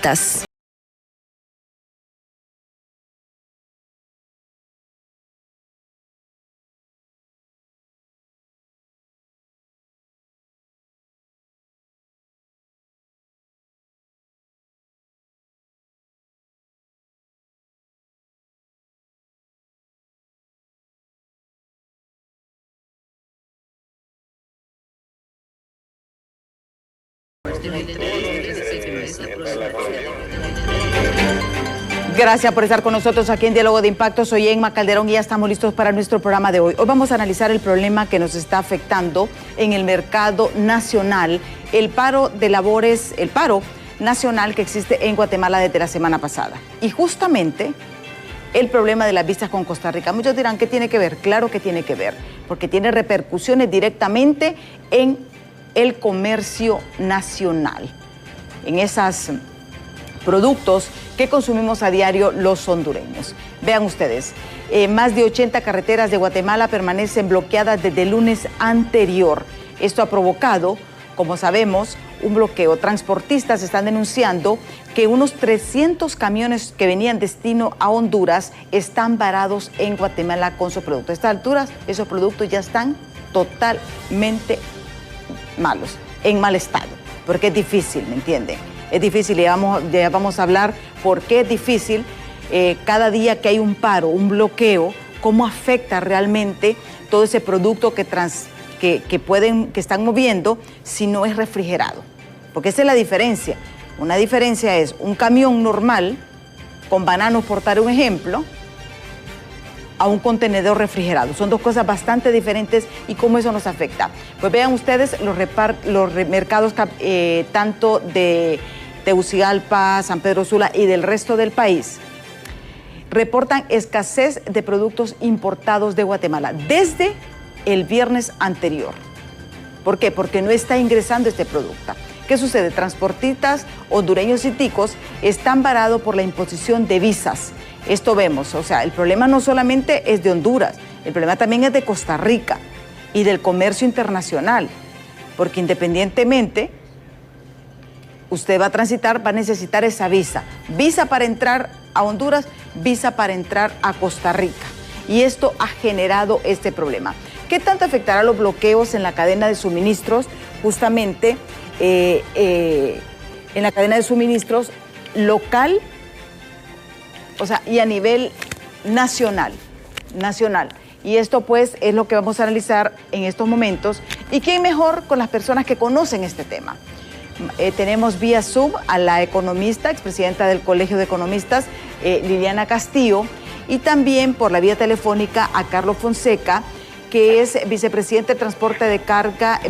Impactas. Gracias por estar con nosotros aquí en Diálogo de Impacto. Soy Emma Calderón y ya estamos listos para nuestro programa de hoy. Hoy vamos a analizar el problema que nos está afectando en el mercado nacional, el paro de labores, el paro nacional que existe en Guatemala desde la semana pasada. Y justamente el problema de las visas con Costa Rica. Muchos dirán, ¿qué tiene que ver? Claro que tiene que ver, porque tiene repercusiones directamente en el comercio nacional, en esos productos que consumimos a diario los hondureños. Vean ustedes, más de 80 carreteras de Guatemala permanecen bloqueadas desde el lunes anterior. Esto ha provocado, como sabemos, un bloqueo. Transportistas están denunciando que unos 300 camiones que venían destino a Honduras están varados en Guatemala con sus productos. A estas alturas, esos productos ya están totalmente malos, en mal estado, porque es difícil, ¿me entienden? Es difícil, ya vamos a hablar por qué es difícil. Cada día que hay un paro, un bloqueo, cómo afecta realmente todo ese producto que están moviendo si no es refrigerado. Porque esa es la diferencia. Una diferencia es un camión normal, con bananos, por dar un ejemplo, a un contenedor refrigerado. Son dos cosas bastante diferentes y cómo eso nos afecta. Pues vean ustedes los mercados tanto de Tegucigalpa, San Pedro Sula y del resto del país reportan escasez de productos importados de Guatemala desde el viernes anterior. ¿Por qué? Porque no está ingresando este producto. ¿Qué sucede? Transportistas hondureños y ticos están varados por la imposición de visas. Esto vemos, o sea, el problema no solamente es de Honduras, el problema también es de Costa Rica y del comercio internacional, porque independientemente usted va a transitar, va a necesitar esa visa. Visa para entrar a Honduras, visa para entrar a Costa Rica. Y esto ha generado este problema. ¿Qué tanto afectará los bloqueos en la cadena de suministros? Justamente en la cadena de suministros local, o sea, y a nivel nacional. Y esto pues es lo que vamos a analizar en estos momentos. ¿Y quién mejor con las personas que conocen este tema? Tenemos vía Zoom a la economista, expresidenta del Colegio de Economistas, Liliana Castillo, y también por la vía telefónica a Carlos Fonseca, que es vicepresidente de Transporte de Carga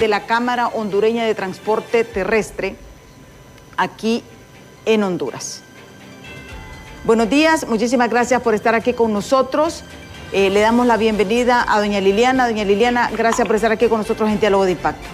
de la Cámara Hondureña de Transporte Terrestre aquí en Honduras. Buenos días, muchísimas gracias por estar aquí con nosotros. Le damos la bienvenida a doña Liliana. Doña Liliana, gracias por estar aquí con nosotros en Diálogo de Impacto.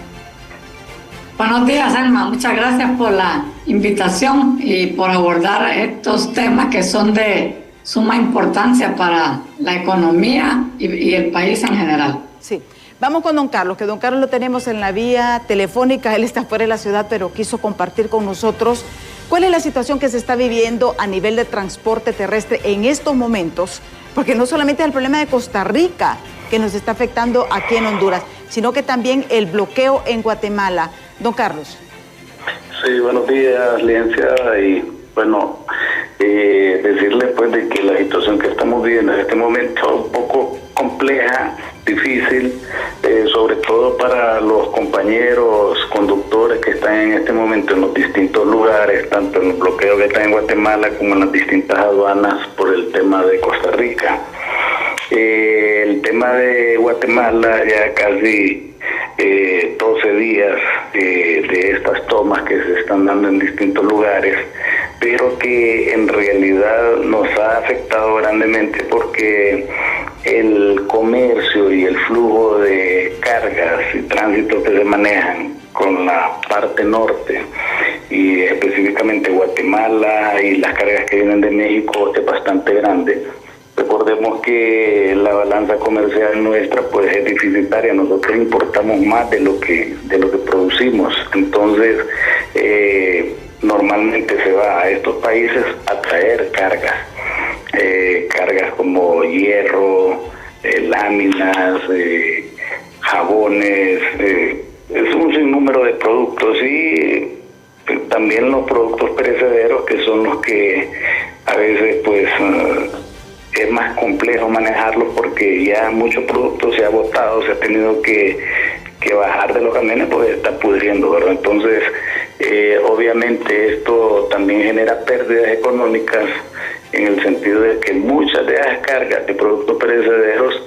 Buenos días, Alma. Muchas gracias por la invitación y por abordar estos temas que son de suma importancia para la economía y el país en general. Sí. Vamos con don Carlos, que don Carlos lo tenemos en la vía telefónica. Él está fuera de la ciudad, pero quiso compartir con nosotros cuál es la situación que se está viviendo a nivel de transporte terrestre en estos momentos, porque no solamente es el problema de Costa Rica que nos está afectando aquí en Honduras, sino que también el bloqueo en Guatemala. Don Carlos. Sí, buenos días, licenciada, y bueno, decirle pues de que la situación que estamos viviendo en este momento es un poco compleja, difícil, sobre todo para los compañeros conductores que están en este momento en los distintos lugares, tanto en el bloqueo que está en Guatemala como en las distintas aduanas por el tema de Costa Rica. El tema de Guatemala, ya casi 12 días de estas tomas que se están dando en distintos lugares, pero que en realidad nos ha afectado grandemente porque el comercio y el flujo de cargas y tránsito que se manejan con la parte norte y específicamente Guatemala y las cargas que vienen de México es bastante grande. Recordemos que la balanza comercial nuestra pues es deficitaria, nosotros importamos más de lo que producimos, entonces normalmente se va a estos países a traer cargas, cargas como hierro, láminas, jabones, es un sinnúmero de productos y también los productos perecederos, que son los que a veces pues es más complejo manejarlos porque ya muchos productos se ha botado, se ha tenido que bajar de los camiones porque está pudriendo, ¿verdad? Entonces obviamente esto también genera pérdidas económicas en el sentido de que muchas de esas cargas de productos perecederos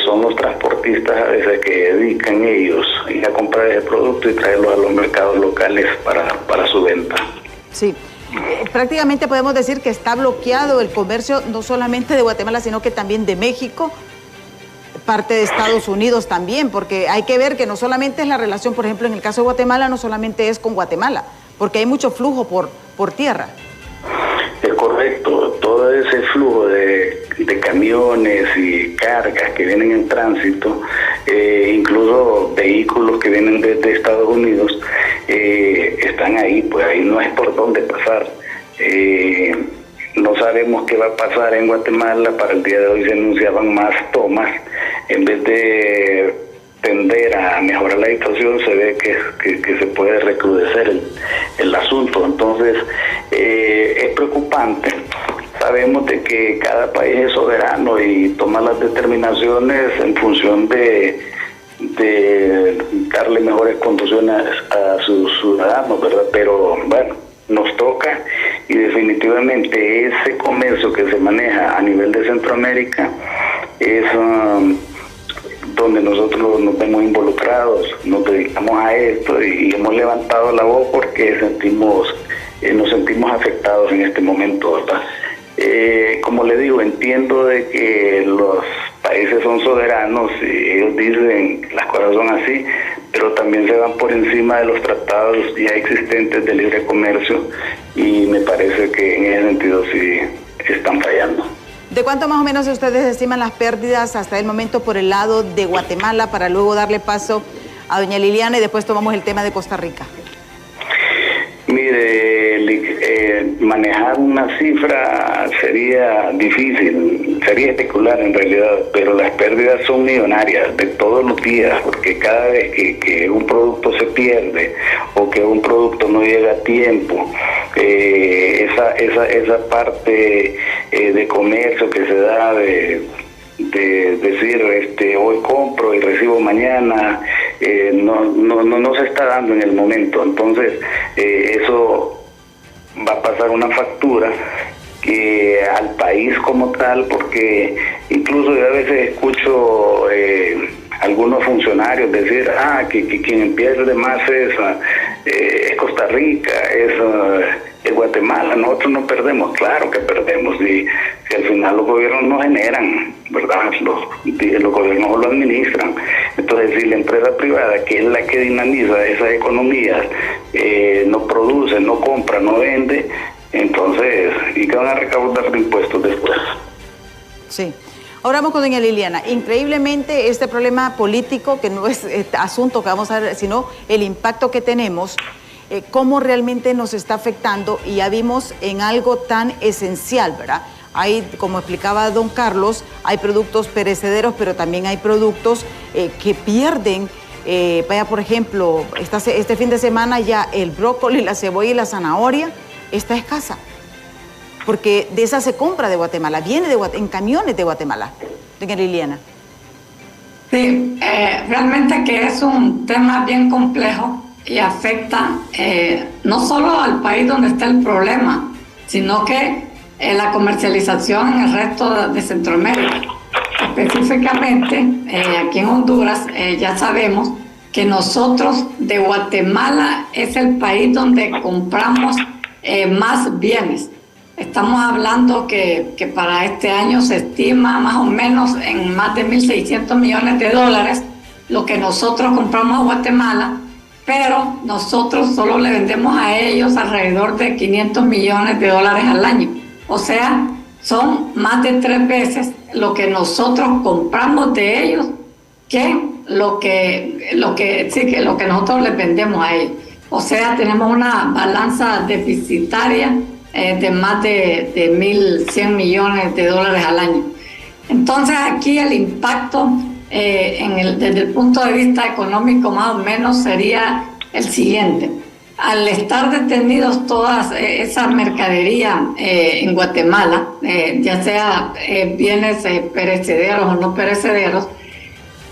son los transportistas a veces que dedican ellos a ir a comprar ese producto y traerlos a los mercados locales para su venta. Sí, prácticamente podemos decir que está bloqueado el comercio no solamente de Guatemala, sino que también de México, parte de Estados Unidos también, porque hay que ver que no solamente es la relación, por ejemplo, en el caso de Guatemala, no solamente es con Guatemala, porque hay mucho flujo por tierra. Es correcto, todo ese flujo de camiones y cargas que vienen en tránsito, incluso vehículos que vienen desde Estados Unidos, están ahí, pues ahí no hay por dónde pasar. No sabemos qué va a pasar en Guatemala. Para el día de hoy se anunciaban más tomas. En vez de tender a mejorar la situación, se ve que se puede recrudecer el asunto. Entonces, es preocupante. Sabemos de que cada país es soberano y toma las determinaciones en función de darle mejores condiciones a sus ciudadanos, ¿verdad? Pero bueno, nos toca, y definitivamente ese comercio que se maneja a nivel de Centroamérica es donde nosotros nos vemos involucrados, nos dedicamos a esto y hemos levantado la voz porque nos sentimos afectados en este momento, ¿verdad? Como le digo, entiendo de que los países son soberanos y ellos dicen que las cosas son así, pero también se van por encima de los tratados ya existentes de libre comercio y me parece que en ese sentido sí están fallando. ¿De cuánto más o menos ustedes estiman las pérdidas hasta el momento por el lado de Guatemala para luego darle paso a doña Liliana y después tomamos el tema de Costa Rica? Mire, manejar una cifra sería difícil, sería especular en realidad, pero las pérdidas son millonarias de todos los días, porque cada vez que un producto se pierde o que un producto no llega a tiempo, esa parte de comercio que se da de decir hoy compro y recibo mañana, no se está dando en el momento. Entonces eso va a pasar una factura al país como tal, porque incluso yo a veces escucho algunos funcionarios decir que quien pierde más es Costa Rica, es Guatemala. Nosotros no perdemos, claro que perdemos, y si al final los gobiernos no generan, ¿verdad? Los gobiernos lo administran. Entonces, si la empresa privada, que es la que dinamiza esas economías, no produce, no compra, no vende, entonces, ¿y qué van a recaudar de impuestos después? Sí. Ahora vamos con doña Liliana. Increíblemente, este problema político, que no es asunto que vamos a ver, sino el impacto que tenemos, cómo realmente nos está afectando, y ya vimos en algo tan esencial, ¿verdad? Hay, como explicaba don Carlos, hay productos perecederos, pero también hay productos que pierden. Vaya, por ejemplo, este fin de semana ya el brócoli, la cebolla y la zanahoria está escasa, porque de esa se compra de Guatemala, viene en camiones de Guatemala. Doña Liliana. Sí, realmente que es un tema bien complejo y afecta no solo al país donde está el problema, sino que la comercialización en el resto de Centroamérica. Específicamente, aquí en Honduras, ya sabemos que nosotros de Guatemala es el país donde compramos más bienes. Estamos hablando que para este año se estima más o menos en más de 1.600 millones de dólares lo que nosotros compramos a Guatemala, pero nosotros solo le vendemos a ellos alrededor de 500 millones de dólares al año. O sea, son más de 3 veces lo que nosotros compramos de ellos que lo que nosotros les vendemos a ellos. O sea, tenemos una balanza deficitaria de más de 1.100 millones de dólares al año. Entonces aquí el impacto desde el punto de vista económico más o menos sería el siguiente. Al estar detenidos todas esas mercaderías en Guatemala, ya sea bienes perecederos o no perecederos,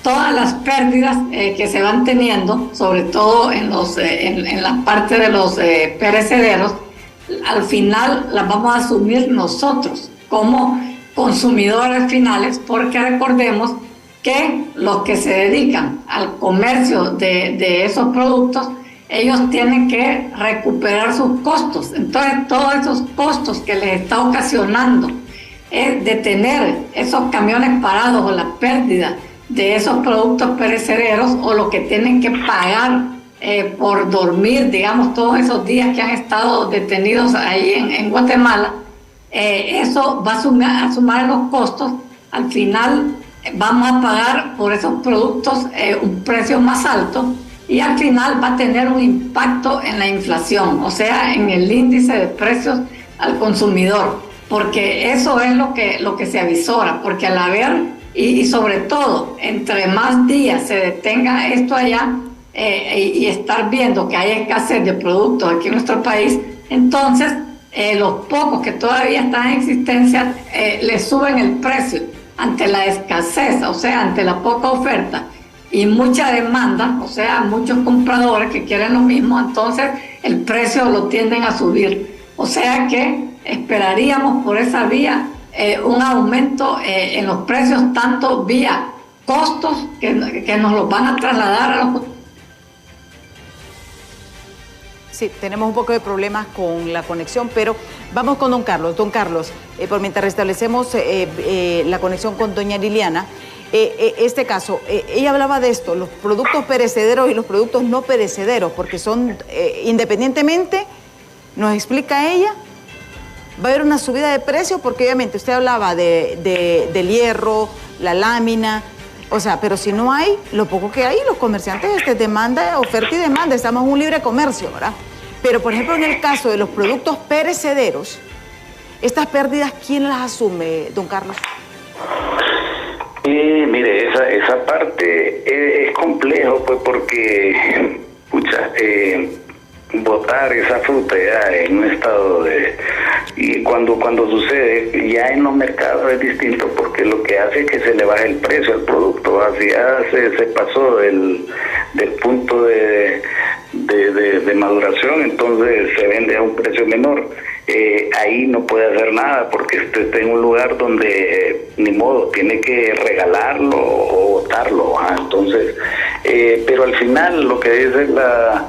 todas las pérdidas que se van teniendo, sobre todo en la parte de los perecederos, al final las vamos a asumir nosotros como consumidores finales, porque recordemos que los que se dedican al comercio de esos productos, ellos tienen que recuperar sus costos. Entonces, todos esos costos que les está ocasionando de tener esos camiones parados o la pérdida de esos productos perecederos o lo que tienen que pagar por dormir, digamos, todos esos días que han estado detenidos ahí en Guatemala, eso va a sumar los costos. Al final vamos a pagar por esos productos un precio más alto y al final va a tener un impacto en la inflación, o sea, en el índice de precios al consumidor, porque eso es lo que se avisora, porque al haber, y sobre todo, entre más días se detenga esto allá y estar viendo que hay escasez de productos aquí en nuestro país, entonces los pocos que todavía están en existencia les suben el precio ante la escasez, o sea, ante la poca oferta y mucha demanda, o sea, muchos compradores que quieren lo mismo, entonces el precio lo tienden a subir. O sea que esperaríamos por esa vía un aumento en los precios, tanto vía costos que nos los van a trasladar a los... Sí, tenemos un poco de problemas con la conexión, pero vamos con don Carlos. Don Carlos, por mientras restablecemos la conexión con doña Liliana, este caso, ella hablaba de esto, los productos perecederos y los productos no perecederos, porque son, independientemente, nos explica ella, va a haber una subida de precio, porque obviamente usted hablaba del hierro, la lámina, o sea, pero si no hay, lo poco que hay, los comerciantes, demanda, oferta y demanda, estamos en un libre comercio, ¿verdad? Pero, por ejemplo, en el caso de los productos perecederos, estas pérdidas, ¿quién las asume, don Carlos? Mire, esa parte es complejo, pues, porque, botar esa fruta ya en un estado de... Y cuando sucede, ya en los mercados es distinto, porque lo que hace es que se le baje el precio al producto, así ya se pasó del punto de maduración, entonces se vende a un precio menor. Ahí no puede hacer nada porque está en un lugar donde ni modo, tiene que regalarlo o botarlo. Entonces, pero al final lo que dice la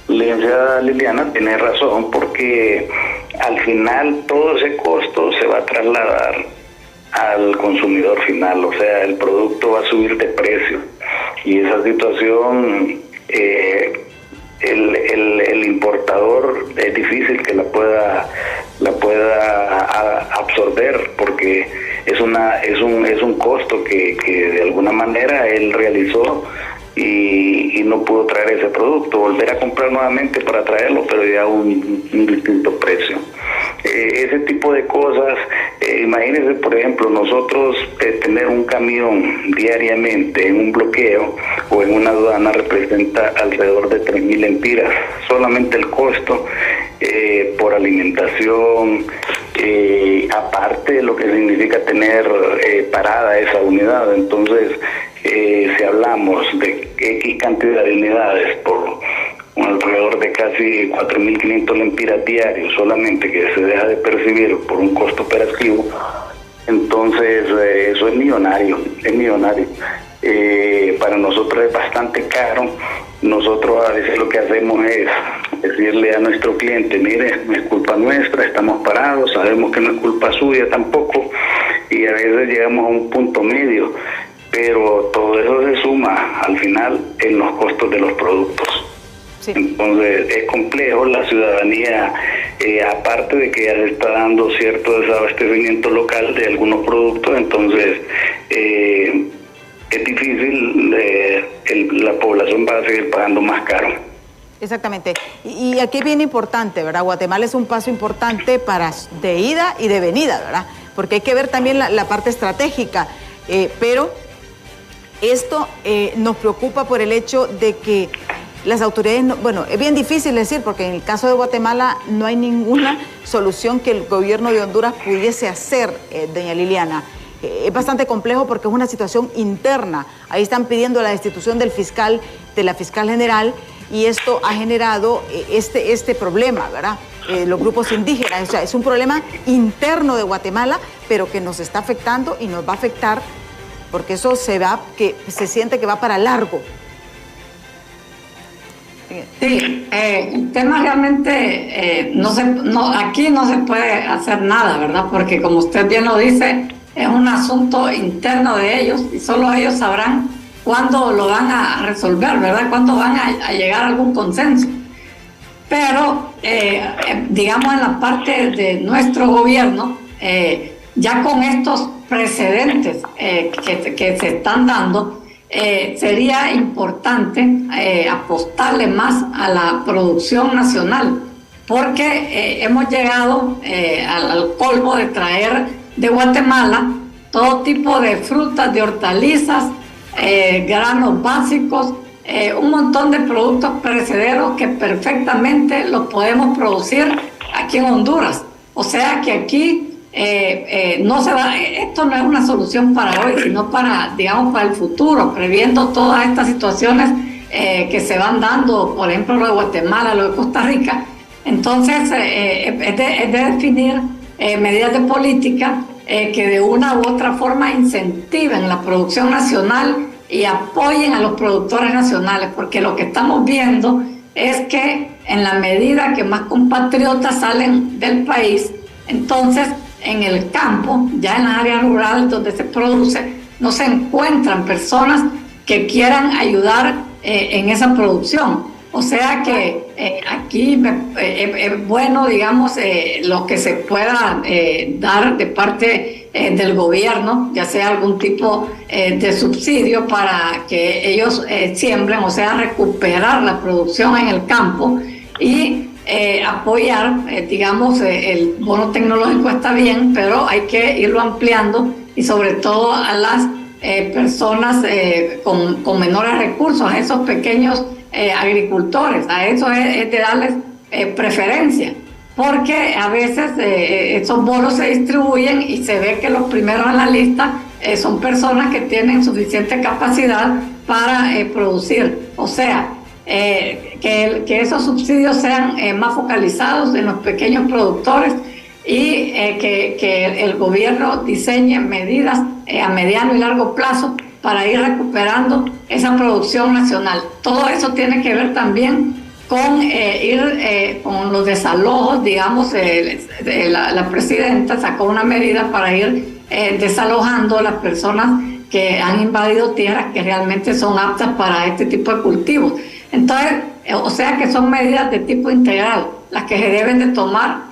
licenciada Liliana tiene razón, porque al final todo ese costo se va a trasladar al consumidor final, o sea, el producto va a subir de precio y esa situación el importador es difícil que la pueda absorber, porque es un costo que de alguna manera él realizó y no pudo traer ese producto, volver a comprar nuevamente para traerlo, pero ya a un distinto precio. Ese tipo de cosas, imagínense, por ejemplo, nosotros tener un camión diariamente en un bloqueo o en una aduana representa alrededor de 3.000 lempiras, solamente el costo por alimentación, aparte de lo que significa tener parada esa unidad. Entonces, si hablamos de X cantidad de unidades por alrededor de casi 4.500 lempiras diarios solamente que se deja de percibir por un costo operativo, entonces eso es millonario. Para nosotros es bastante caro. Nosotros a veces lo que hacemos es decirle a nuestro cliente, mire, no es culpa nuestra, estamos parados, sabemos que no es culpa suya tampoco, y a veces llegamos a un punto medio, pero todo eso se suma al final en los costos de los productos. Sí. Entonces es complejo. La ciudadanía, aparte de que ya se está dando cierto desabastecimiento local de algunos productos, entonces es difícil, la población va a seguir pagando más caro. Exactamente. Y aquí es bien importante, ¿verdad? Guatemala es un paso importante de ida y de venida, ¿verdad? Porque hay que ver también la parte estratégica, pero esto nos preocupa por el hecho de que las autoridades, bueno, es bien difícil decir, porque en el caso de Guatemala no hay ninguna solución que el gobierno de Honduras pudiese hacer, doña Liliana. Es bastante complejo porque es una situación interna. Ahí están pidiendo la destitución del fiscal, de la fiscal general, y esto ha generado este problema, ¿verdad? Los grupos indígenas, o sea, es un problema interno de Guatemala, pero que nos está afectando y nos va a afectar porque eso se siente que va para largo. Sí, el tema realmente aquí no se puede hacer nada, ¿verdad? Porque como usted bien lo dice, es un asunto interno de ellos y solo ellos sabrán cuándo lo van a resolver, ¿verdad? Cuándo van a llegar a algún consenso. Pero, digamos, en la parte de nuestro gobierno, ya con estos precedentes que se están dando, sería importante apostarle más a la producción nacional, porque hemos llegado al colmo de traer de Guatemala todo tipo de frutas, de hortalizas, granos básicos, un montón de productos perecederos que perfectamente los podemos producir aquí en Honduras. O sea que aquí esto no es una solución para hoy, sino para, digamos, para el futuro, previendo todas estas situaciones que se van dando, por ejemplo, lo de Guatemala, lo de Costa Rica. Entonces, es de definir medidas de política que de una u otra forma incentiven la producción nacional y apoyen a los productores nacionales, porque lo que estamos viendo es que en la medida que más compatriotas salen del país, entonces en el campo, ya en las áreas rurales donde se produce, no se encuentran personas que quieran ayudar en esa producción. O sea que aquí es bueno, digamos, lo que se pueda dar de parte del gobierno, ya sea algún tipo de subsidio para que ellos siembren, o sea, recuperar la producción en el campo y apoyar, digamos, el bono tecnológico está bien, pero hay que irlo ampliando y sobre todo a las personas con menores recursos, a esos pequeños agricultores, a eso es de darles preferencia, porque a veces esos bonos se distribuyen y se ve que los primeros en la lista son personas que tienen suficiente capacidad para producir. O sea, que esos subsidios sean más focalizados en los pequeños productores y que el gobierno diseñe medidas a mediano y largo plazo para ir recuperando esa producción nacional. Todo eso tiene que ver también con con los desalojos, digamos, la presidenta sacó una medida para ir desalojando a las personas que han invadido tierras que realmente son aptas para este tipo de cultivos. Entonces, o sea que son medidas de tipo integral las que se deben de tomar,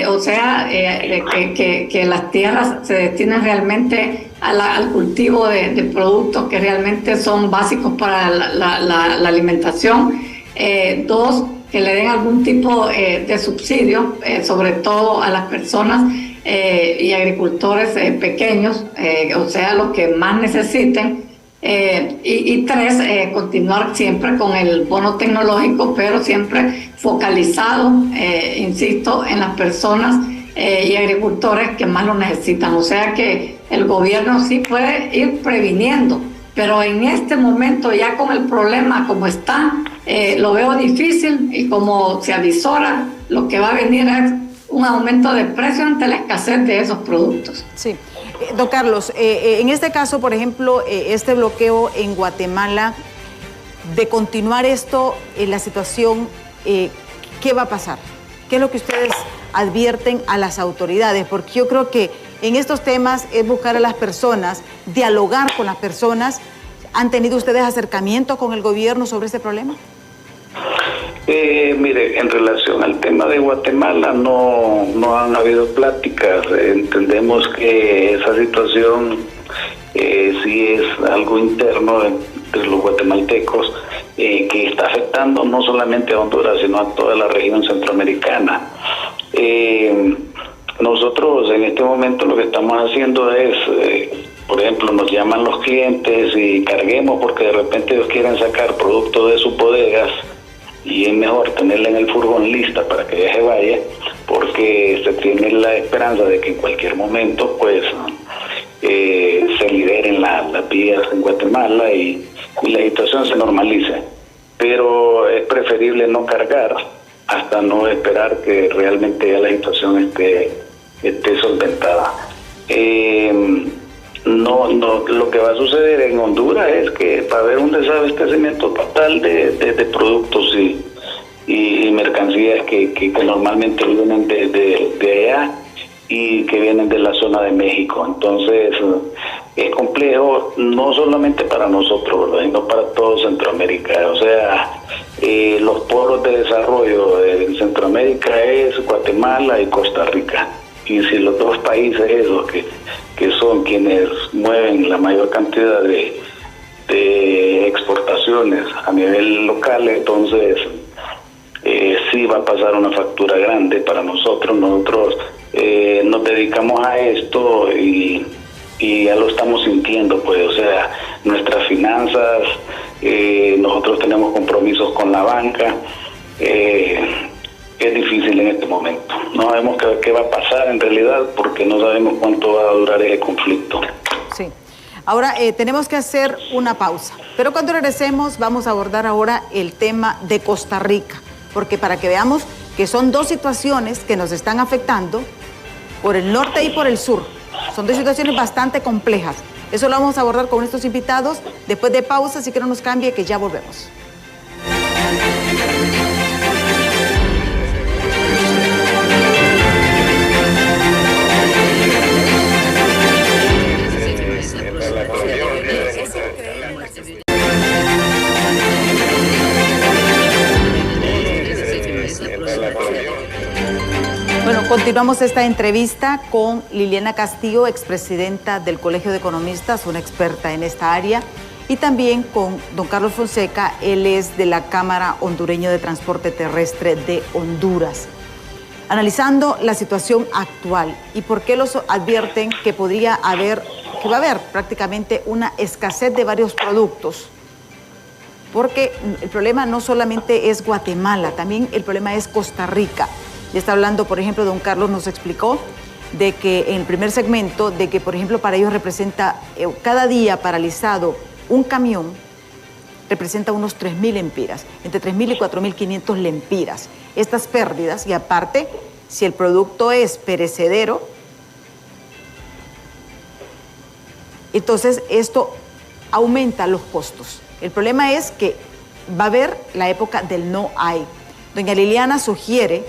o sea, que las tierras se destinen realmente al cultivo de productos que realmente son básicos para la alimentación. Dos, que le den algún tipo de subsidio, sobre todo a las personas y agricultores pequeños, o sea, los que más necesiten. Y tres, continuar siempre con el bono tecnológico, pero siempre focalizado, insisto, en las personas y agricultores que más lo necesitan. O sea que el gobierno sí puede ir previniendo, pero en este momento ya con el problema como está, lo veo difícil y como se avisora, lo que va a venir es un aumento de precio ante la escasez de esos productos. Sí. Don Carlos, en este caso, por ejemplo, este bloqueo en Guatemala, de continuar esto, la situación, ¿qué va a pasar? ¿Qué es lo que ustedes advierten a las autoridades? Porque yo creo que en estos temas es buscar a las personas, dialogar con las personas. ¿Han tenido ustedes acercamiento con el gobierno sobre este problema? Mire, en relación al tema de Guatemala no han habido pláticas. Entendemos que esa situación sí es algo interno entre los guatemaltecos que está afectando no solamente a Honduras, sino a toda la región centroamericana. Nosotros en este momento lo que estamos haciendo es, por ejemplo, nos llaman los clientes y carguemos porque de repente ellos quieren sacar productos de sus bodegas y es mejor tenerla en el furgón lista para que ella se vaya, porque se tiene la esperanza de que en cualquier momento pues se liberen las vías en Guatemala y la situación se normalice. Pero es preferible no cargar hasta no esperar que realmente ya la situación esté solventada. Lo que va a suceder en Honduras es que va a haber un desabastecimiento total de productos y mercancías que normalmente vienen de allá y que vienen de la zona de México. Entonces es complejo no solamente para nosotros, ¿verdad?, sino para todo Centroamérica. O sea, los polos de desarrollo en Centroamérica es Guatemala y Costa Rica. Y si los dos países esos que son quienes mueven la mayor cantidad de exportaciones a nivel local, entonces sí va a pasar una factura grande para nosotros. Nosotros nos dedicamos a esto y ya lo estamos sintiendo, pues, o sea, nuestras finanzas, nosotros tenemos compromisos con la banca. Es difícil en este momento. No sabemos qué va a pasar en realidad porque no sabemos cuánto va a durar ese conflicto. Sí. Ahora tenemos que hacer una pausa, pero cuando regresemos vamos a abordar ahora el tema de Costa Rica, porque para que veamos que son dos situaciones que nos están afectando por el norte y por el sur. Son dos situaciones bastante complejas. Eso lo vamos a abordar con estos invitados después de pausa, así que no nos cambie, que ya volvemos. Bueno, continuamos esta entrevista con Liliana Castillo, expresidenta del Colegio de Economistas, una experta en esta área, y también con don Carlos Fonseca, él es de la Cámara Hondureña de Transporte Terrestre de Honduras. Analizando la situación actual y por qué los advierten que va a haber prácticamente una escasez de varios productos. Porque el problema no solamente es Guatemala, también el problema es Costa Rica. Ya está hablando, por ejemplo, don Carlos nos explicó de que en el primer segmento, de que, por ejemplo, para ellos representa cada día paralizado un camión, representa unos 3.000 lempiras, entre 3.000 y 4.500 lempiras. Estas pérdidas, y aparte, si el producto es perecedero, entonces esto aumenta los costos. El problema es que va a haber la época del no hay. Doña Liliana sugiere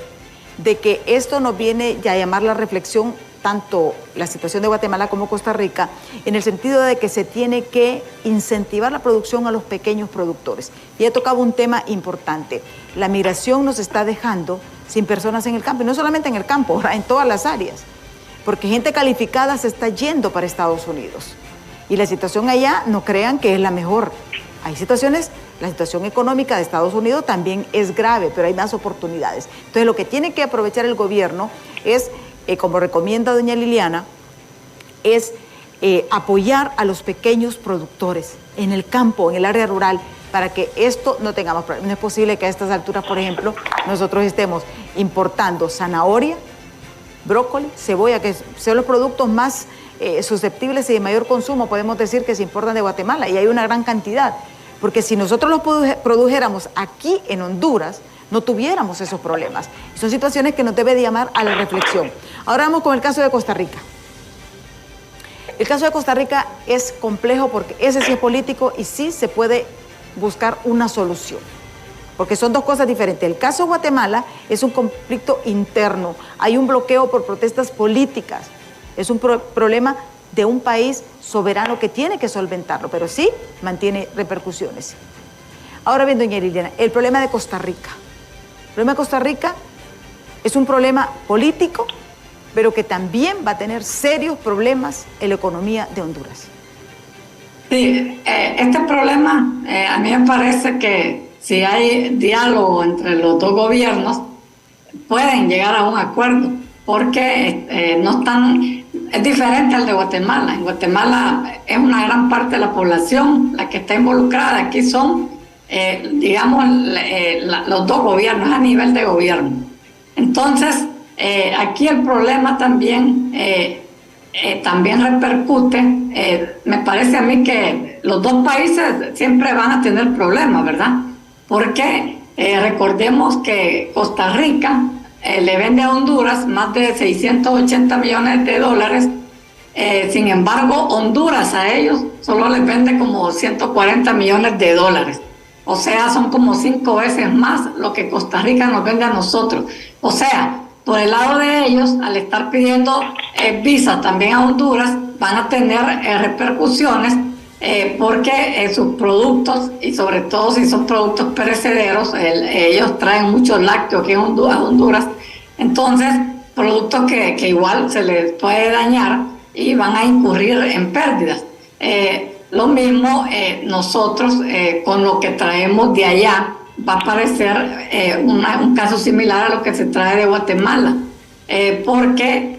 de que esto nos viene ya a llamar la reflexión, tanto la situación de Guatemala como Costa Rica, en el sentido de que se tiene que incentivar la producción a los pequeños productores. Y he tocado un tema importante. La migración nos está dejando sin personas en el campo, y no solamente en el campo, en todas las áreas, porque gente calificada se está yendo para Estados Unidos. Y la situación allá, no crean que es la mejor. Hay situaciones, la situación económica de Estados Unidos también es grave, pero hay más oportunidades. Entonces, lo que tiene que aprovechar el gobierno es, como recomienda doña Liliana, es apoyar a los pequeños productores en el campo, en el área rural, para que esto no tengamos problemas. No es posible que a estas alturas, por ejemplo, nosotros estemos importando zanahoria, brócoli, cebolla, que son los productos más susceptibles y de mayor consumo, podemos decir, que se importan de Guatemala, y hay una gran cantidad. Porque si nosotros los produjéramos aquí en Honduras, no tuviéramos esos problemas. Son situaciones que nos debe de llamar a la reflexión. Ahora vamos con el caso de Costa Rica. El caso de Costa Rica es complejo porque ese sí es político y sí se puede buscar una solución. Porque son dos cosas diferentes. El caso de Guatemala es un conflicto interno. Hay un bloqueo por protestas políticas. Es un problema de un país soberano que tiene que solventarlo, pero sí mantiene repercusiones. Ahora bien, doña Liliana, el problema de Costa Rica. El problema de Costa Rica es un problema político, pero que también va a tener serios problemas en la economía de Honduras. Sí, este problema, a mí me parece que si hay diálogo entre los dos gobiernos, pueden llegar a un acuerdo, porque no están, es diferente al de Guatemala. En Guatemala es una gran parte de la población la que está involucrada. Aquí son, digamos, los dos gobiernos, a nivel de gobierno. Entonces, aquí el problema también repercute. Me parece a mí que los dos países siempre van a tener problemas, ¿verdad? Porque recordemos que Costa Rica le vende a Honduras más de 680 millones de dólares. Sin embargo, Honduras a ellos solo les vende como 140 millones de dólares. O sea, son como 5 veces más lo que Costa Rica nos vende a nosotros. O sea, por el lado de ellos, al estar pidiendo visas también a Honduras, van a tener repercusiones porque sus productos, y sobre todo si son productos perecederos, ellos traen muchos lácteos aquí a Honduras, entonces productos que igual se les puede dañar y van a incurrir en pérdidas. Lo mismo nosotros con lo que traemos de allá, va a parecer un caso similar a lo que se trae de Guatemala, porque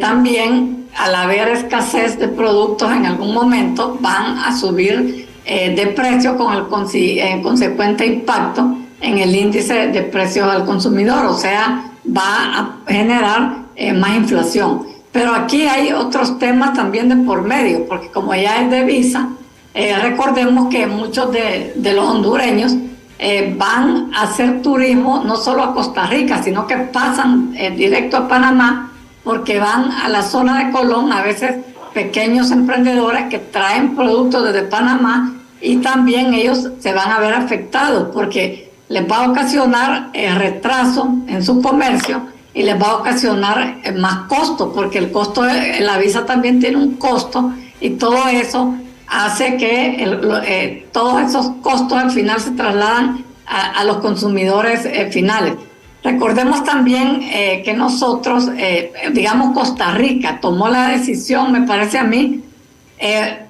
también al haber escasez de productos en algún momento van a subir de precio con el consecuente impacto en el índice de precios al consumidor, o sea, va a generar más inflación. Pero aquí hay otros temas también de por medio, porque como ya es de visa, recordemos que muchos de los hondureños van a hacer turismo no solo a Costa Rica, sino que pasan directo a Panamá, porque van a la zona de Colón, a veces pequeños emprendedores que traen productos desde Panamá, y también ellos se van a ver afectados porque les va a ocasionar retraso en su comercio y les va a ocasionar más costo, porque el costo de la visa también tiene un costo, y todo eso hace que todos esos costos al final se trasladan a los consumidores finales. Recordemos también que nosotros, digamos, Costa Rica tomó la decisión, me parece a mí,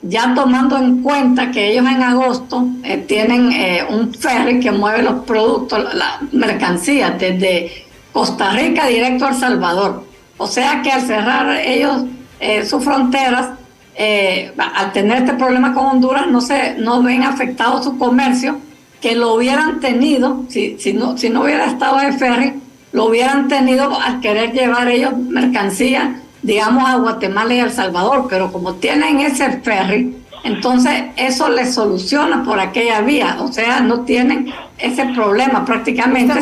ya tomando en cuenta que ellos en agosto tienen un ferry que mueve los productos, las mercancías desde Costa Rica directo a El Salvador. O sea que al cerrar ellos sus fronteras, al tener este problema con Honduras, no ven afectado su comercio, que lo hubieran tenido, si no hubiera estado el ferry, lo hubieran tenido al querer llevar ellos mercancía, digamos, a Guatemala y El Salvador, pero como tienen ese ferry, entonces eso les soluciona por aquella vía, o sea, no tienen ese problema prácticamente.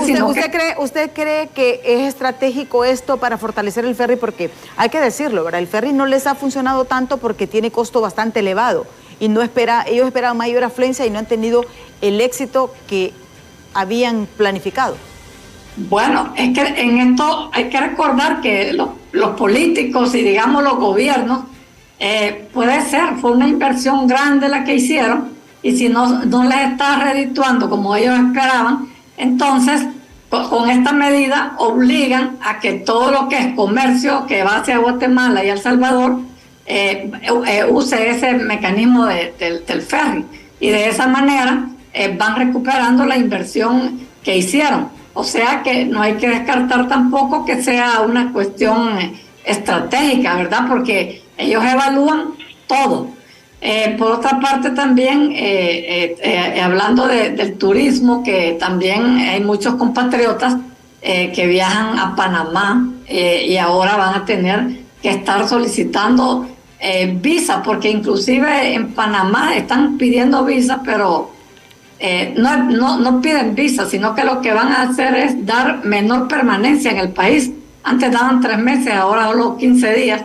¿Usted cree que es estratégico esto para fortalecer el ferry? Porque hay que decirlo, ¿verdad? El ferry no les ha funcionado tanto porque tiene costo bastante elevado y ellos esperaban mayor afluencia y no han tenido el éxito que habían planificado. Bueno, es que en esto hay que recordar que los políticos y digamos los gobiernos, fue una inversión grande la que hicieron, y si no les está redituando como ellos esperaban, entonces con esta medida obligan a que todo lo que es comercio que va hacia Guatemala y El Salvador use ese mecanismo del ferry, y de esa manera van recuperando la inversión que hicieron. O sea que no hay que descartar tampoco que sea una cuestión estratégica, ¿verdad? Porque ellos evalúan todo. Por otra parte también, hablando del turismo, que también hay muchos compatriotas que viajan a Panamá y ahora van a tener que estar solicitando visa, porque inclusive en Panamá están pidiendo visa, pero no piden visa, sino que lo que van a hacer es dar menor permanencia en el país. Antes daban 3 meses, ahora solo 15 días.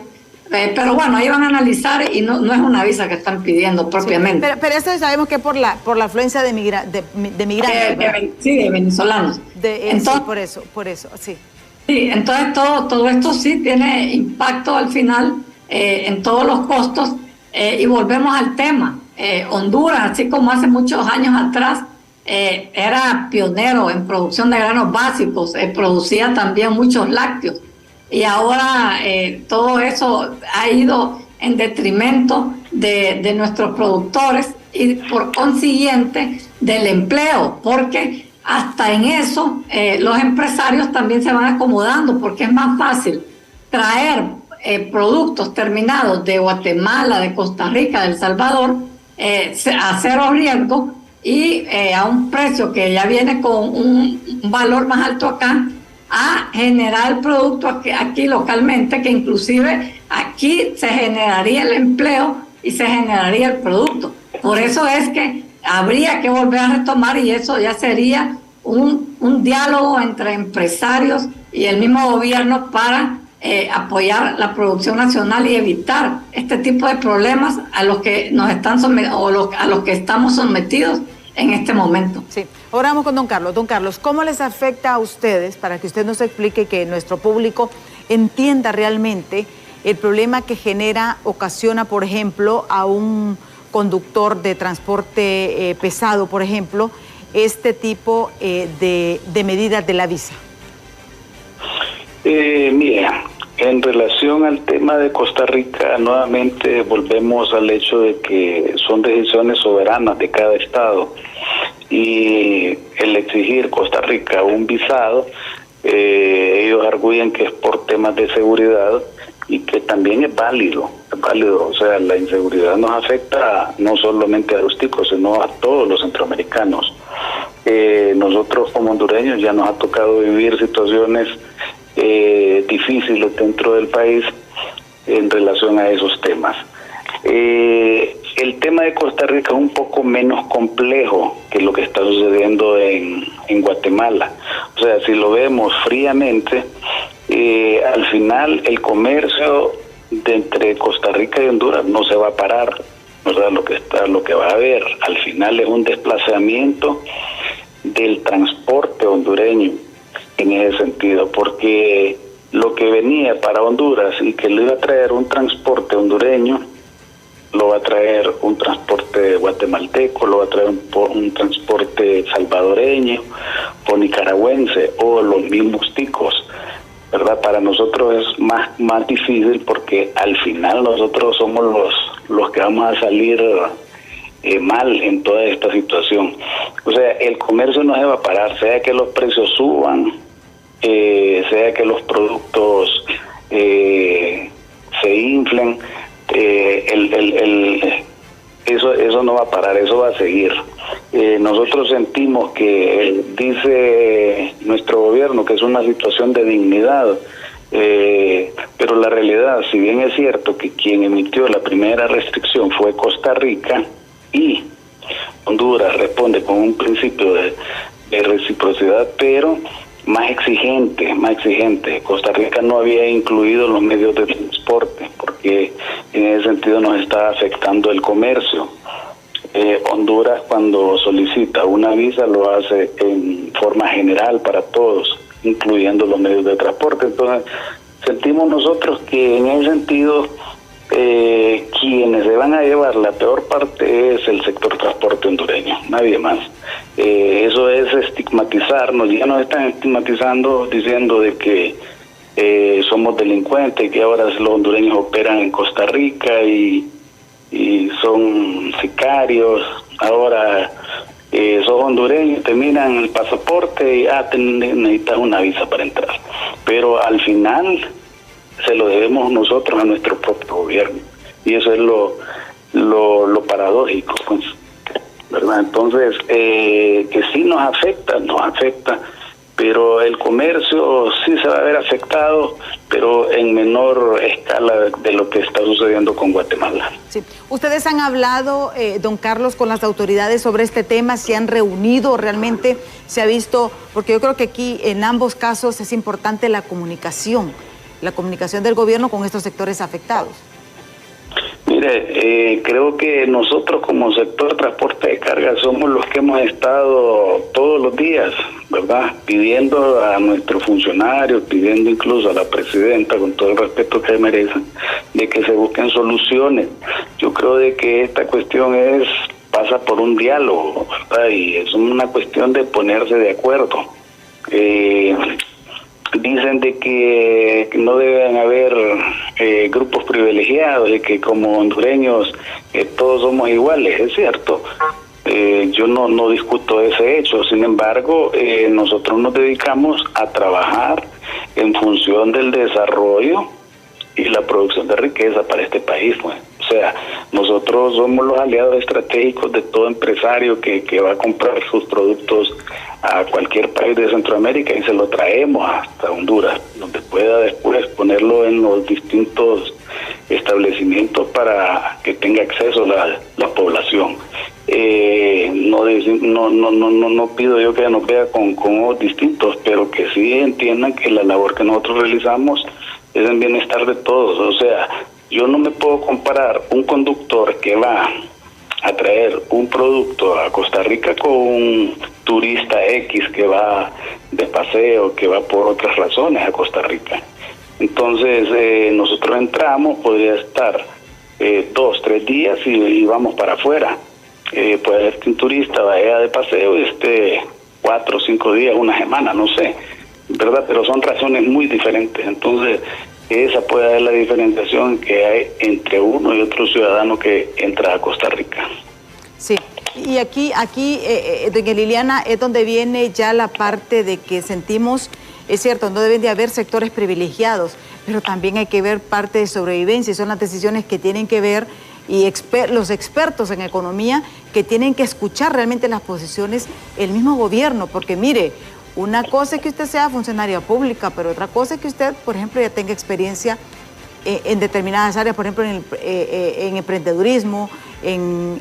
Pero bueno, ahí van a analizar y no es una visa que están pidiendo propiamente. Sí, pero esto sabemos que es por la afluencia de migrantes. De venezolanos. Entonces, sí, por eso, sí. Sí, entonces todo esto sí tiene impacto al final en todos los costos. Y volvemos al tema. Honduras, así como hace muchos años atrás, era pionero en producción de granos básicos, producía también muchos lácteos, y ahora todo eso ha ido en detrimento de nuestros productores y por consiguiente del empleo, porque hasta en eso los empresarios también se van acomodando, porque es más fácil traer productos terminados de Guatemala, de Costa Rica, de El Salvador, a cero riesgo y a un precio que ya viene con un valor más alto acá, a generar el producto aquí localmente, que inclusive aquí se generaría el empleo y se generaría el producto. Por eso es que habría que volver a retomar, y eso ya sería un diálogo entre empresarios y el mismo gobierno para apoyar la producción nacional y evitar este tipo de problemas a los que nos están a los que estamos sometidos en este momento. Sí. Ahora vamos con don Carlos. Don Carlos, ¿cómo les afecta a ustedes, para que usted nos explique, que nuestro público entienda realmente el problema que ocasiona, por ejemplo, a un conductor de transporte pesado, por ejemplo, este tipo de medidas de la visa? Mira, en relación al tema de Costa Rica, nuevamente volvemos al hecho de que son decisiones soberanas de cada estado, y el exigir Costa Rica un visado, ellos arguyen que es por temas de seguridad, y que también es válido, o sea, la inseguridad nos afecta no solamente a los ticos, sino a todos los centroamericanos. Nosotros como hondureños ya nos ha tocado vivir situaciones difíciles dentro del país en relación a esos temas. El tema de Costa Rica es un poco menos complejo que lo que está sucediendo en Guatemala. O sea, si lo vemos fríamente, al final el comercio entre Costa Rica y Honduras no se va a parar, ¿verdad? Lo que va a haber al final es un desplazamiento del transporte hondureño en ese sentido, porque lo que venía para Honduras y que lo iba a traer un transporte hondureño, lo va a traer un transporte guatemalteco, lo va a traer un transporte salvadoreño o nicaragüense o los mismos ticos, ¿verdad? Para nosotros es más difícil, porque al final nosotros somos los que vamos a salir mal en toda esta situación. O sea, el comercio no se va a parar, sea que los precios suban, sea que los productos se inflen, eso no va a parar, eso va a seguir. Nosotros sentimos que dice nuestro gobierno que es una situación de dignidad, pero la realidad, si bien es cierto que quien emitió la primera restricción fue Costa Rica, y Honduras responde con un principio de reciprocidad, pero más exigente. Costa Rica no había incluido los medios de transporte, porque en ese sentido nos está afectando el comercio. Honduras, cuando solicita una visa, lo hace en forma general para todos, incluyendo los medios de transporte. Entonces, sentimos nosotros que en ese sentido quienes se van a llevar la peor parte es el sector transporte hondureño, nadie más. Eso es estigmatizarnos, ya nos están estigmatizando diciendo de que somos delincuentes, que ahora los hondureños operan en Costa Rica y son sicarios. Ahora sos hondureño, te miran el pasaporte y necesitas una visa para entrar, pero al final se lo debemos nosotros a nuestro propio gobierno, y eso es lo paradójico, pues, ¿verdad? Entonces, que sí nos afecta, pero el comercio sí se va a ver afectado, pero en menor escala de lo que está sucediendo con Guatemala. Sí. ¿Ustedes han hablado, don Carlos, con las autoridades sobre este tema? ¿Se han reunido realmente? ¿Se ha visto? Porque yo creo que aquí en ambos casos es importante la comunicación del gobierno con estos sectores afectados. Mire, creo que nosotros como sector transporte de carga somos los que hemos estado todos los días, ¿verdad?, pidiendo a nuestros funcionarios, pidiendo incluso a la presidenta, con todo el respeto que merecen, de que se busquen soluciones. Yo creo de que esta cuestión pasa por un diálogo, ¿verdad?, y es una cuestión de ponerse de acuerdo. dicen de que no deben haber grupos privilegiados y que como hondureños todos somos iguales, es cierto. Yo no discuto ese hecho, sin embargo, nosotros nos dedicamos a trabajar en función del desarrollo y la producción de riqueza para este país, pues. O sea, nosotros somos los aliados estratégicos de todo empresario que va a comprar sus productos a cualquier país de Centroamérica y se lo traemos hasta Honduras, donde pueda después ponerlo en los distintos establecimientos para que tenga acceso la población. No pido yo que nos vea con ojos distintos, pero que sí entiendan que la labor que nosotros realizamos es en bienestar de todos. O sea, yo no me puedo comparar un conductor que va a traer un producto a Costa Rica con un turista X que va de paseo, que va por otras razones a Costa Rica. Entonces nosotros entramos, podría estar 2, 3 días y vamos para afuera. Puede ser que un turista vaya de paseo y esté 4 o 5 días, una semana, no sé, ¿verdad? Pero son razones muy diferentes. Entonces esa puede ser la diferenciación que hay entre uno y otro ciudadano que entra a Costa Rica. Sí, y aquí doña Liliana, es donde viene ya la parte de que sentimos, es cierto, no deben de haber sectores privilegiados, pero también hay que ver parte de sobrevivencia, y son las decisiones que tienen que ver, y los expertos en economía que tienen que escuchar realmente las posiciones el mismo gobierno, porque mire, una cosa es que usted sea funcionaria pública, pero otra cosa es que usted, por ejemplo, ya tenga experiencia en determinadas áreas, por ejemplo, en emprendedurismo, en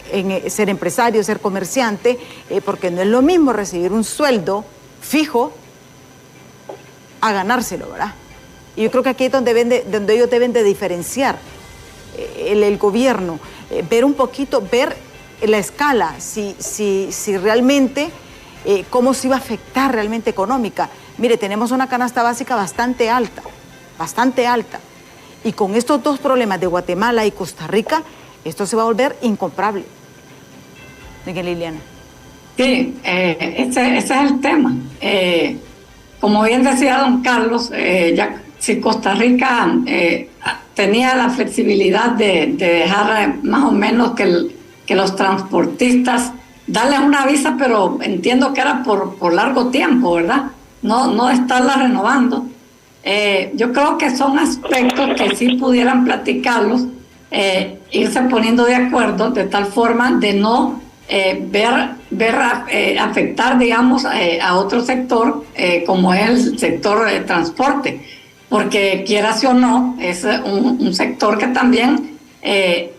ser empresario, ser comerciante, porque no es lo mismo recibir un sueldo fijo a ganárselo, ¿verdad? Y yo creo que aquí es donde ellos deben de diferenciar el gobierno, ver un poquito, ver la escala, si realmente... cómo se iba a afectar realmente económica. Mire, tenemos una canasta básica bastante alta, y con estos dos problemas de Guatemala y Costa Rica, esto se va a volver incomparable. Doña Liliana. Sí, ese es el tema. Como bien decía don Carlos, ya si Costa Rica tenía la flexibilidad de dejar más o menos que los transportistas darles una visa, pero entiendo que era por largo tiempo, ¿verdad? No estarla renovando. Yo creo que son aspectos que sí pudieran platicarlos, irse poniendo de acuerdo de tal forma de no ver afectar, digamos, a otro sector como es el sector de transporte, porque quieras o no, es un sector que también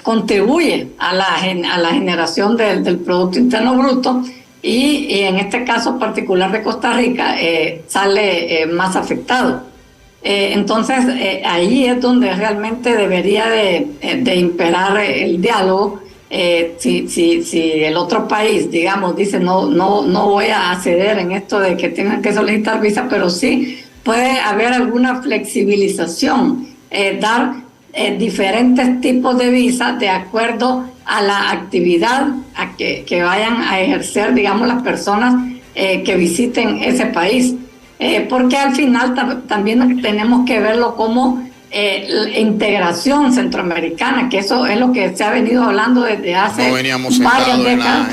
contribuye a la generación del Producto Interno Bruto y en este caso particular de Costa Rica sale más afectado. Entonces ahí es donde realmente debería de imperar el diálogo. Si el otro país, digamos, dice no voy a ceder en esto de que tengan que solicitar visa, pero sí puede haber alguna flexibilización, dar diferentes tipos de visas de acuerdo a la actividad que vayan a ejercer, digamos, las personas que visiten ese país. Porque al final también tenemos que verlo como integración centroamericana, que eso es lo que se ha venido hablando desde hace varias décadas.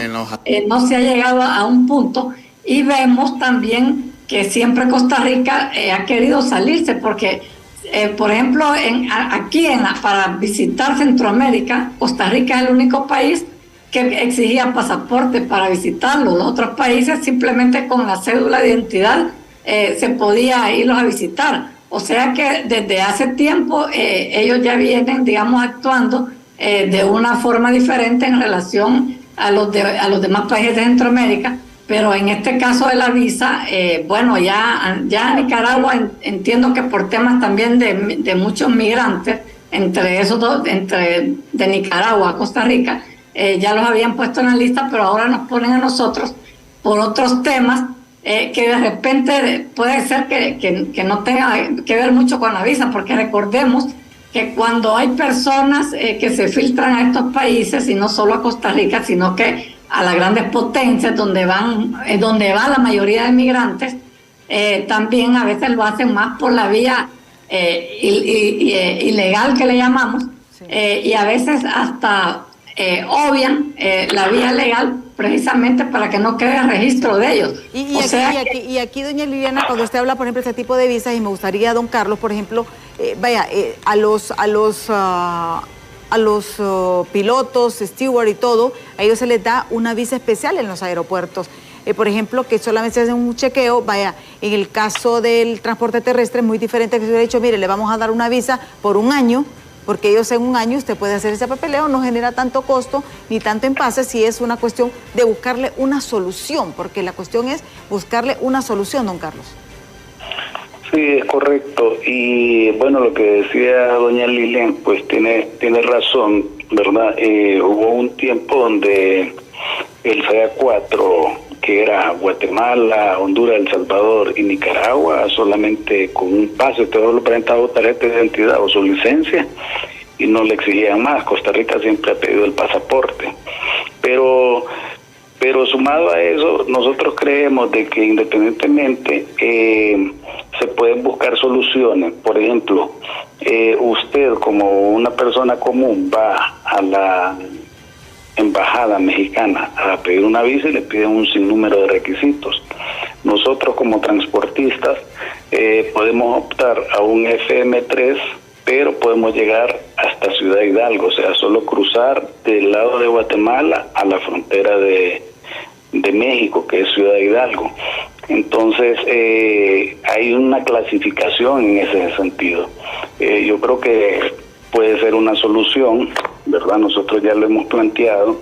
No se ha llegado a un punto, y vemos también que siempre Costa Rica ha querido salirse, porque por ejemplo, para visitar Centroamérica, Costa Rica es el único país que exigía pasaporte para visitarlo. Los otros países simplemente con la cédula de identidad se podía irlos a visitar. O sea que desde hace tiempo ellos ya vienen, digamos, actuando de una forma diferente en relación a los demás países de Centroamérica. Pero en este caso de la visa, bueno, ya Nicaragua, entiendo que por temas también de muchos migrantes, entre esos dos, de Nicaragua a Costa Rica, ya los habían puesto en la lista, pero ahora nos ponen a nosotros por otros temas que de repente puede ser que no tenga que ver mucho con la visa, porque recordemos que cuando hay personas que se filtran a estos países, y no solo a Costa Rica, sino que a las grandes potencias donde va la mayoría de migrantes, también a veces lo hacen más por la vía ilegal que le llamamos, sí. Y a veces hasta obvian la vía legal precisamente para que no quede registro de ellos. Y aquí, doña Liliana, cuando usted habla, por ejemplo, de este tipo de visas, y me gustaría, don Carlos, por ejemplo, a los pilotos, steward y todo, a ellos se les da una visa especial en los aeropuertos. Por ejemplo, que solamente se hace un chequeo. En el caso del transporte terrestre es muy diferente, que se hubiera dicho, mire, le vamos a dar una visa por un año, porque ellos en un año usted puede hacer ese papeleo, no genera tanto costo ni tanto impasse, si es una cuestión de buscarle una solución, porque la cuestión es buscarle una solución, don Carlos. Sí, es correcto. Y bueno, lo que decía doña Lilian, pues tiene razón, ¿verdad? Hubo un tiempo donde el FEA-4, que era Guatemala, Honduras, El Salvador y Nicaragua, solamente con un pase, todo lo presentaba tarjeta de identidad o su licencia, y no le exigían más. Costa Rica siempre ha pedido el pasaporte. Pero sumado a eso, nosotros creemos de que independientemente se pueden buscar soluciones. Por ejemplo, usted como una persona común va a la embajada mexicana a pedir una visa y le piden un sinnúmero de requisitos. Nosotros como transportistas podemos optar a un FM3, pero podemos llegar hasta Ciudad Hidalgo, o sea, solo cruzar del lado de Guatemala a la frontera de México, que es Ciudad Hidalgo. Entonces hay una clasificación en ese sentido. Yo creo que puede ser una solución, ¿verdad? Nosotros ya lo hemos planteado,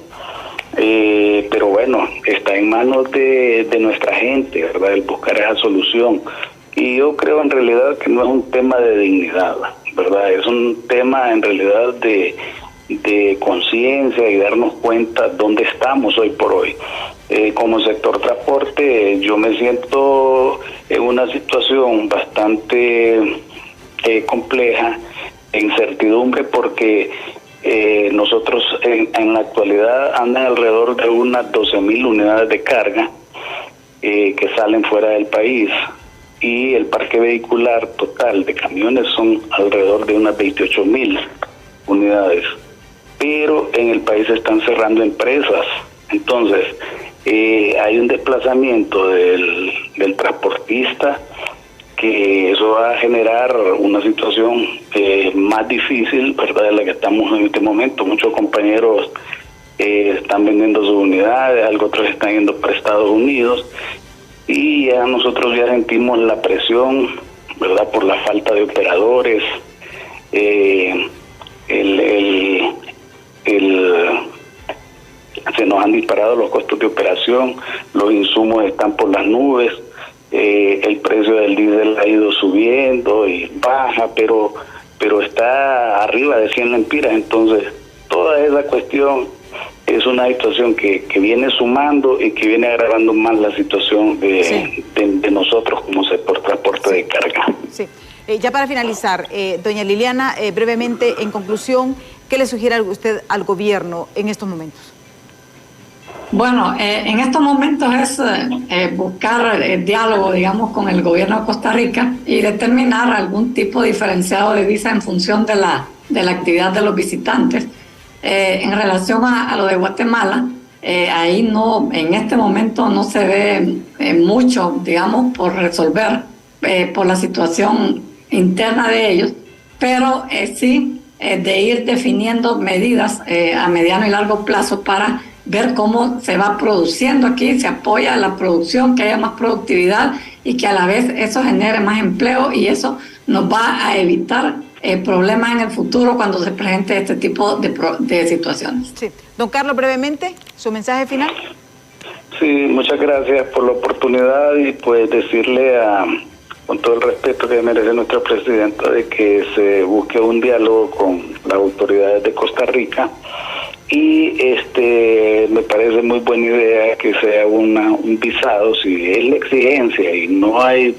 pero bueno, está en manos de nuestra gente, ¿verdad? El buscar esa solución. Y yo creo en realidad que no es un tema de dignidad, ¿verdad? Es un tema en realidad de conciencia y darnos cuenta dónde estamos hoy por hoy. Como sector transporte, yo me siento en una situación bastante compleja, incertidumbre, porque nosotros en la actualidad andan alrededor de unas 12,000 unidades de carga que salen fuera del país, y el parque vehicular total de camiones son alrededor de unas 28,000 unidades, pero en el país se están cerrando empresas. Entonces hay un desplazamiento del transportista, que eso va a generar una situación más difícil, ¿verdad?, de la que estamos en este momento. Muchos compañeros están vendiendo sus unidades, otros están yendo para Estados Unidos, y ya nosotros ya sentimos la presión, ¿verdad?, por la falta de operadores. Se nos han disparado los costos de operación, los insumos están por las nubes. El precio del diésel ha ido subiendo y baja, pero está arriba de 100 lempiras. Entonces, toda esa cuestión es una situación que viene sumando y que viene agravando más la situación de nosotros como sector transporte de carga. Sí. Ya para finalizar, doña Liliana, brevemente, en conclusión, ¿qué le sugiere usted al gobierno en estos momentos? Bueno, en estos momentos es buscar diálogo, digamos, con el gobierno de Costa Rica y determinar algún tipo diferenciado de visa en función de la actividad de los visitantes. En relación a lo de Guatemala, ahí no, en este momento no se ve mucho, digamos, por resolver por la situación interna de ellos, pero sí de ir definiendo medidas a mediano y largo plazo para ver cómo se va produciendo aquí, se apoya la producción, que haya más productividad y que a la vez eso genere más empleo, y eso nos va a evitar problemas en el futuro cuando se presente este tipo de situaciones. Sí. Don Carlos, brevemente, su mensaje final. Sí, muchas gracias por la oportunidad, y pues decirle con todo el respeto que merece nuestra presidenta, de que se busque un diálogo con las autoridades de Costa Rica, y me parece muy buena idea que sea un visado. Si es la exigencia y no hay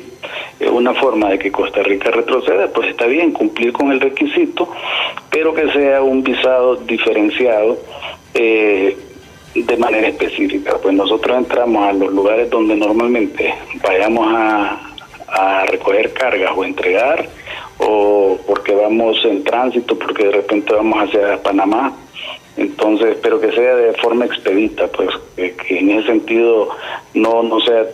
una forma de que Costa Rica retroceda, pues está bien cumplir con el requisito, pero que sea un visado diferenciado de manera específica. Pues nosotros entramos a los lugares donde normalmente vayamos a a recoger cargas o entregar, o porque vamos en tránsito, porque de repente vamos hacia Panamá. Entonces, pero que sea de forma expedita, pues que en ese sentido no sea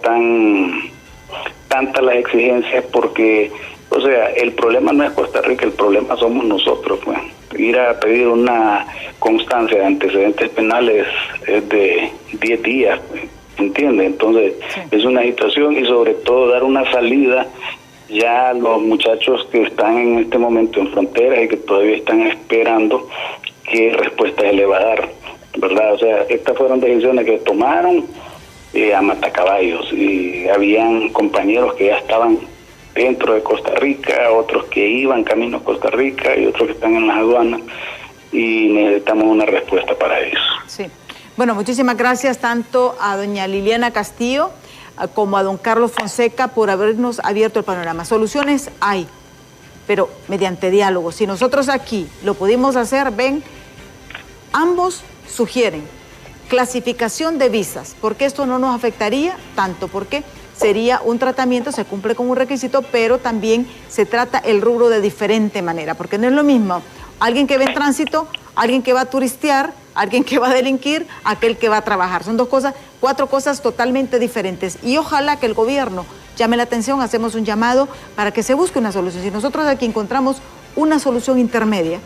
tantas las exigencias, porque, o sea, el problema no es Costa Rica, el problema somos nosotros, pues. Ir a pedir una constancia de antecedentes penales es de 10 días, pues, ¿entiendes? Entonces, sí, es una situación, y sobre todo dar una salida ya a los muchachos que están en este momento en fronteras y que todavía están esperando qué respuesta se le va a dar, ¿verdad? O sea, estas fueron decisiones que tomaron a matacaballos, y habían compañeros que ya estaban dentro de Costa Rica, otros que iban camino a Costa Rica y otros que están en las aduanas, y necesitamos una respuesta para eso. Sí. Bueno, muchísimas gracias tanto a doña Liliana Castillo como a don Carlos Fonseca por habernos abierto el panorama. Soluciones hay, pero mediante diálogo. Si nosotros aquí lo pudimos hacer, ven, ambos sugieren clasificación de visas, porque esto no nos afectaría tanto, porque sería un tratamiento, se cumple con un requisito, pero también se trata el rubro de diferente manera, porque no es lo mismo alguien que ve en tránsito, alguien que va a turistear, alguien que va a delinquir, aquel que va a trabajar. Son 4 cosas totalmente diferentes, y ojalá que el gobierno llame la atención. Hacemos un llamado para que se busque una solución. Si nosotros aquí encontramos una solución intermedia,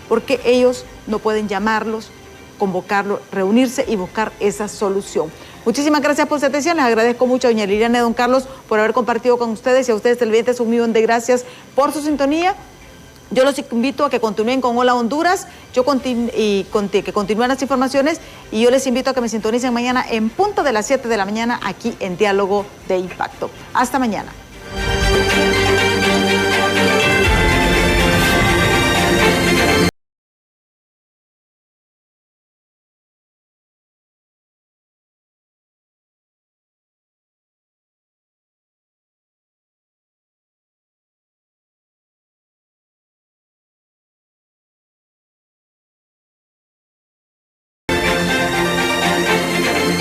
¿por qué ellos no pueden llamarlos, convocarlos, reunirse y buscar esa solución? Muchísimas gracias por su atención. Les agradezco mucho a doña Liliana y a don Carlos por haber compartido con ustedes, y a ustedes televidentes un millón de gracias por su sintonía. Yo los invito a que continúen con Hola Honduras, que continúen las informaciones, y yo les invito a que me sintonicen mañana en punto de las 7 de la mañana aquí en Diálogo de Impacto. Hasta mañana.